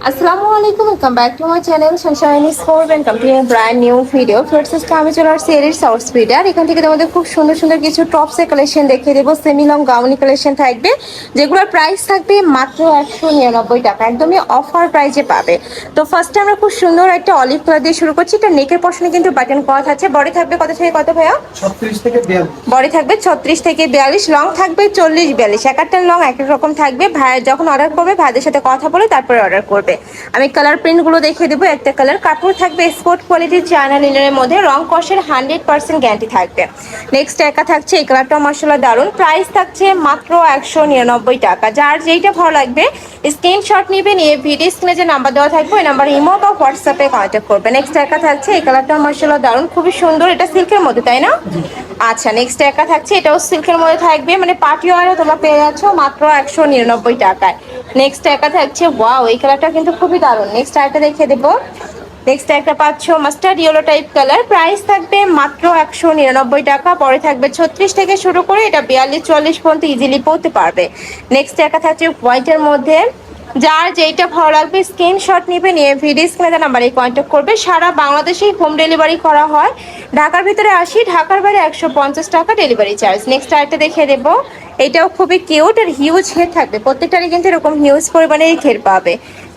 আসসালামু আলাইকুম, welcome back to my channel sunshine sport and complete brand new video. First আমি চলে আসছি এর শর্টস ভিডিও। আর এখান থেকে তোমাদের খুব সুন্দর সুন্দর কিছু টপসের কালেকশন দেখিয়ে দেবো। সেমি লং গাউনি কালেকশন থাকবে, যেগুলোর প্রাইস থাকবে মাত্র 199 টাকা, একদমই অফার প্রাইসে পাবে। তো ফার্স্টে আমরা খুব সুন্দর একটা অলিভ কালার দিয়ে শুরু করছি। এটা নেকের পশনে কিন্তু বাটন করা থাকছে। বডি থাকবে কত থেকে কত ভাইয়া? 36 থেকে 42। বডি থাকবে 36 থেকে 42, লং থাকবে 40-42। এক একটা লং এক এক রকম থাকবে। ভাই যখন অর্ডার করবে ভাইদের সাথে কথা বলে তারপরে অর্ডার করবে। আমি কালার প্রিন্টগুলো দেখিয়ে দেবো। একটা কালার, কাপড় থাকবে স্পোর্ট কোয়ালিটির চায়না লিনেনের মধ্যে, রং কষের 100% গ্যারান্টি থাকবে। নেক্সট একা থাকছে এই কালারটা মাশাআল্লাহ দারুন। প্রাইস থাকছে মাত্র 199 টাকা। যার যেইটা ভালো লাগবে স্ক্রিনশট নিবে, নিয়ে ভিডিও স্ক্রিনে যে নাম্বার দেওয়া থাকবে ওই নাম্বার ইমো বা হোয়াটসঅ্যাপে কন্ট্যাক্ট করবে। নেক্সট একা থাকছে এই কালারটা মাশাআল্লাহ দারুন, খুবই সুন্দর। এটা সিল্কের মধ্যে, তাই না? আচ্ছা, নেক্সট একা থাকছে, এটাও সিল্কের মধ্যে থাকবে, মানে পার্টি ওয়ারও তোমরা পেয়ে যাচ্ছ মাত্র 199 টাকায়। নেক্সট একা থাকছে, ওয়াও এই কালারটা কিন্তু খুবই দারুণ। নেক্সট আরেকটা দেখে দেবো। নেক্সট একটা পাচ্ছ mustard yellow type colour, price থাকবে মাত্র 199 টাকা। পরে থাকবে 36 থেকে শুরু করে এটা 42-44 পর্যন্ত ইজিলি পড়তে পারবে। নেক্সট একটা থাকছে হোয়াইটের মধ্যে। যার যেইটা ভালো লাগবে স্ক্রিনশট নিবে, নিয়ে ভিডিও স্ক্রিনে নাম্বারে কন্ট্যাক্ট করবে। সারা বাংলাদেশেই হোম ডেলিভারি করা হয়। ঢাকার ভিতরে 80, ঢাকার বাইরে 150 টাকা ডেলিভারি চার্জ। নেক্সট আরেকটা দেখিয়ে দেবো। এটাও খুবই কিউট আর হিউজ ঘের থাকবে, প্রত্যেকটারই কিন্তু এরকম হিউজ পরিমাণের ঘের পাবে।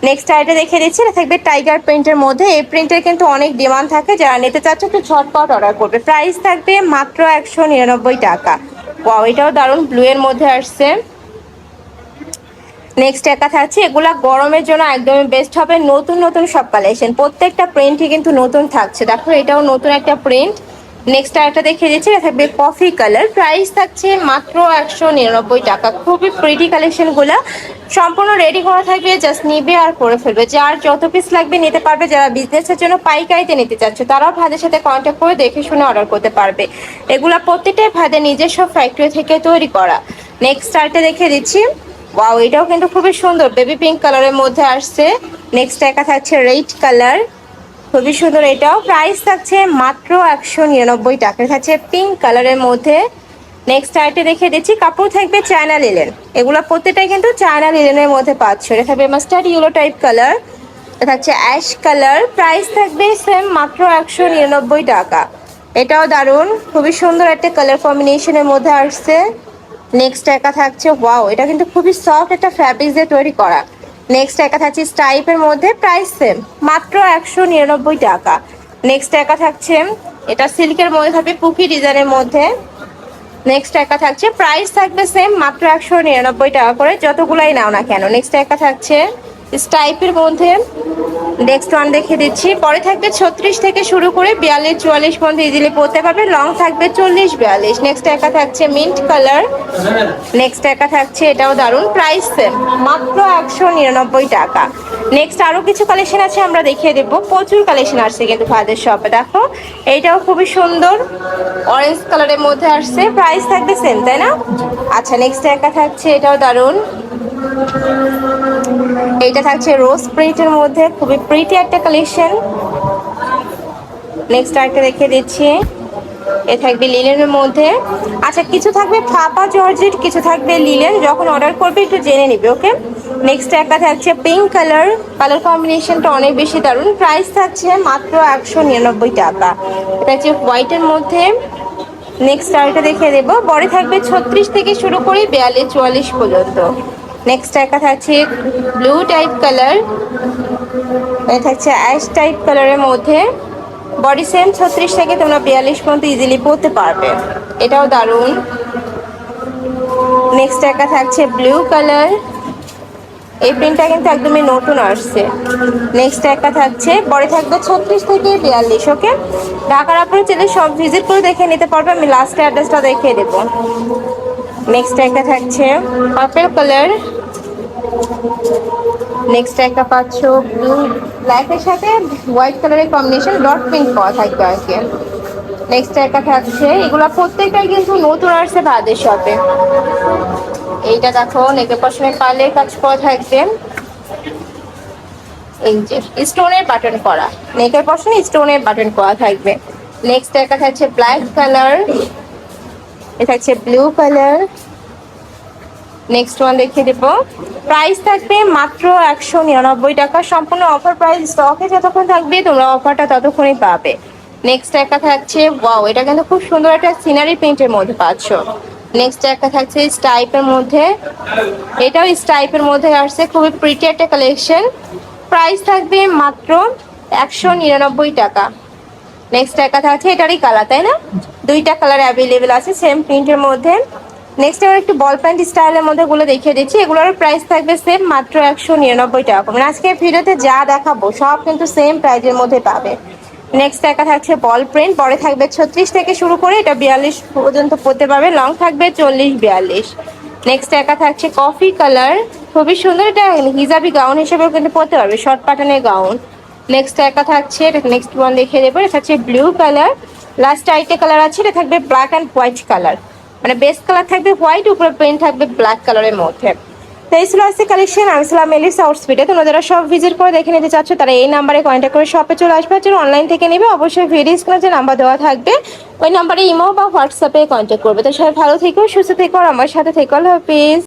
নেক্সট আইটা দেখে দিচ্ছি, এটা থাকবে টাইগার প্রিন্টের মধ্যে। এই প্রিন্টের কিন্তু অনেক ডিমান্ড থাকে, যারা নিতে চাচ্ছে একটু ঝটপট অর্ডার করবে। প্রাইস থাকবে মাত্র 199 টাকা। ওয়াও এটাও দারুণ, ব্লু এর মধ্যে আসছে। নেক্সট একা থাকছে, এগুলা গরমের জন্য একদমই বেস্ট হবে। নতুন নতুন সব কালেকশন, প্রত্যেকটা প্রিন্টই কিন্তু নতুন থাকছে। দেখো এটাও নতুন একটা প্রিন্ট। নেক্সট আরেকটা দেখে দিচ্ছি, এটা থাকবে কফি কালার, প্রাইস থাকছে মাত্র 199 টাকা। খুবই প্রিটি কালেকশনগুলো, সম্পূর্ণ রেডি করা থাকবে, জাস্ট নিবে আর করে ফেলবে। যার যত পিস লাগবে নিতে পারবে। যারা বিজনেসের জন্য পাইকারিতে নিতে চাচ্ছে তারাও ভাইদের সাথে কন্ট্যাক্ট করে দেখে শুনে অর্ডার করতে পারবে। এগুলা প্রত্যেকটাই ভাইদের নিজস্ব ফ্যাক্টরি থেকে তৈরি করা। নেক্সট আরেকটা দেখে দিচ্ছি, ওয়াও এটাও কিন্তু খুবই সুন্দর, বেবি পিঙ্ক কালারের মধ্যে আসছে। নেক্সট একা থাকছে রেড কালার, খুবই সুন্দর। এটাও প্রাইস থাকছে মাত্র 199 টাকা। থাকছে পিঙ্ক কালারের মধ্যে। নেক্সট আইটে দেখে দিচ্ছি, কাপড় থাকবে চায়না লিলেন। এগুলো প্রত্যেকটাই কিন্তু চায়না লিলেনের মধ্যে পাচ্ছ। এটা থাকবে মাস্টার্ড ইয়েলো টাইপ কালার, এটা থাকছে অ্যাশ কালার, প্রাইস থাকবে সেম মাত্র 199 টাকা। এটাও দারুণ, খুবই সুন্দর একটা কালার কম্বিনেশনের মধ্যে আসছে। নেক্সট একা থাকছে, ওয়াও এটা কিন্তু খুবই সফট একটা ফ্যাব্রিক দিয়ে তৈরি করা। নেক্সট একা থাকছে স্টাইপের মধ্যে, প্রাইস সেম মাত্র 199 টাকা। নেক্সট একা থাকছে, এটা সিল্কের মধ্যে থাকবে পুকি ডিজাইনের মধ্যে। নেক্সট একা থাকছে, প্রাইস থাকবে সেম মাত্র 199 টাকা করে, যতগুলাই নাও না কেন। নেক্সট একা থাকছে স্টাইপের মধ্যে। নেক্সট ওয়ান দেখে দিচ্ছি, পরে থাকবে 36 থেকে শুরু করে 42-44 পর্যন্ত ইজিলি পড়তে পারবে, লং থাকবে 40-42। নেক্সট একা থাকছে মিন্ট কালার। নেক্সট একা থাকছে, এটাও দারুণ, প্রাইস সেম মাত্র 199 টাকা। নেক্সট আরো কিছু কালেকশন আছে, আমরা দেখিয়ে দেবো। প্রচুর কালেকশন আসছে কিন্তু ভাইদের শপে। দেখো এইটাও খুবই সুন্দর, অরেঞ্জ কালারের মধ্যে আসছে, প্রাইস থাকবে সেম, তাই না? আচ্ছা, নেক্সট একা থাকছে, এটাও দারুণ। এইটা থাকছে রোজ প্রিন্টের মধ্যে, খুবই প্রিটি একটা কালেকশন। নেক্সট আরেকটা দেখে দিচ্ছি, এ থাকবে লিলেনের মধ্যে। আচ্ছা, কিছু থাকবে ফাপা জর্জেট, কিছু থাকবে লিলেন। যখন অর্ডার করবে একটু জেনে নিবে, ওকে? নেক্সট একটা থাকছে পিঙ্ক কালার, কালার কম্বিনেশনটা অনেক বেশি দারুণ। প্রাইস থাকছে মাত্র 199 টাকা। এটা হচ্ছে হোয়াইটের মধ্যে। নেক্সট আরেকটা দেখে দেবো, বডি থাকবে 36 থেকে শুরু করে 42-44 পর্যন্ত। নেক্সট একটা থাকছে ব্লু টাইপ কালার, এটা থাকছে অ্যাশ টাইপ কালারের মধ্যে। বডি সেম 36 থেকে তোমরা 42 পর্যন্ত ইজিলি পরতে পারবে। এটাও দারুণ। নেক্সট একটা থাকছে ব্লু কালার, এই প্রিন্টটা কিন্তু একদমই নতুন আসছে। নেক্সট একটা থাকছে, বডি থাকবে 36 থেকে 42, ওকে? ঢাকার আপনারা চাইলে সব ভিজিট করে দেখে নিতে পারবে, আমি লাস্টে অ্যাড্রেসটা দেখিয়ে দেবো। নেক্সট একটা থাকছে পার্পল কালার। নেক্সট একটা পাচ্ছ ব্লু ব্ল্যাকের সাথে হোয়াইট কালারের কম্বিনেশন, ডট প্রিন্ট করা থাকবে আর কি। নেক্সট একটা থাকছে, এগুলো প্রত্যেকটাই কিন্তু নতুন আসছে ভাইদের শপে। এইটা দেখো নেকের পশমে পার্লের কাজ করা থাকবে, এই যে স্টোনের বাটন করা, নেকের পশমে স্টোনের বাটন করা থাকবে। নেক্সট একটা থাকছে ব্ল্যাক কালার, এটা হচ্ছে ব্লু কালার। নেক্সট ওয়ান দেখিয়ে দেবো, প্রাইস থাকবে মাত্র 199 টাকা। সম্পূর্ণ অফার প্রাইস, স্টকে যতক্ষণ থাকবে তোমরা অফারটা ততক্ষণই পাবে। নেক্সট একটা থাকছে, ওয়াও এটা কিন্তু খুব সুন্দর একটা সিনারি প্রিন্টের মধ্যে পাচ্ছ। নেক্সট একটা থাকছে স্টাইপের মধ্যে, এটাও স্টাইপের মধ্যে আসছে, খুবই প্রিটি একটা কালেকশন। প্রাইস থাকবে মাত্র 199 টাকা। নেক্সট একটা থাকছে, এটারই কালার তাই না, দুইটা কালার অ্যাভেলেবেল আছে সেম প্রিন্টের মধ্যে। নেক্সট এবার একটু বল প্যান্ট স্টাইলের মধ্যে গুলো দেখিয়ে দিচ্ছি, এগুলোর প্রাইস থাকবে সেম মাত্র 199 টাকা। মানে আজকে ভিডিওতে যা দেখাবো সব কিন্তু সেম প্রাইজের মধ্যে পাবে। নেক্সট একটা থাকছে বল প্রিন্ট, পরে থাকবে 36 থেকে শুরু করে এটা 42 পর্যন্ত পরতে পারবে, লং থাকবে 40-42। নেক্সট একটা থাকছে কফি কালার, খুবই সুন্দর, এটা হিজাবি গাউন হিসেবেও কিন্তু পরতে পারবে, শর্ট প্যাটার্নের গাউন। নেক্সট একটা থাকছে, নেক্সট ওয়ান দেখিয়ে দেবো, এটা হচ্ছে ব্লু কালার, লাস্ট আইটে কালার আছে, এটা থাকবে ব্ল্যাক অ্যান্ড হোয়াইট কালার, মানে বেস কালার থাকবে হোয়াইট, উপরে প্রিন্ট থাকবে ব্ল্যাক কালারের মধ্যে। তো এই ছিল আজকে কালেকশন। আমি ছিলাম মেলিস আউটফিটে। তোমরা যারা সব ভিজিট করে দেখে নিতে চাচ্ছ তারা এই নাম্বারে কন্ট্যাক্ট করে শপে চলে আসবে, যারা অনলাইন থেকে নেবে অবশ্যই ভিডিও স্ক্রিনে যে নাম্বার দেওয়া থাকবে ওই নাম্বারে ইমো বা হোয়াটসঅ্যাপে কন্ট্যাক্ট করবে। তো সবাই ভালো থেকো, সুস্থ থেকো, আর আমার সাথে থেকো। আল্লাহ হাফিজ।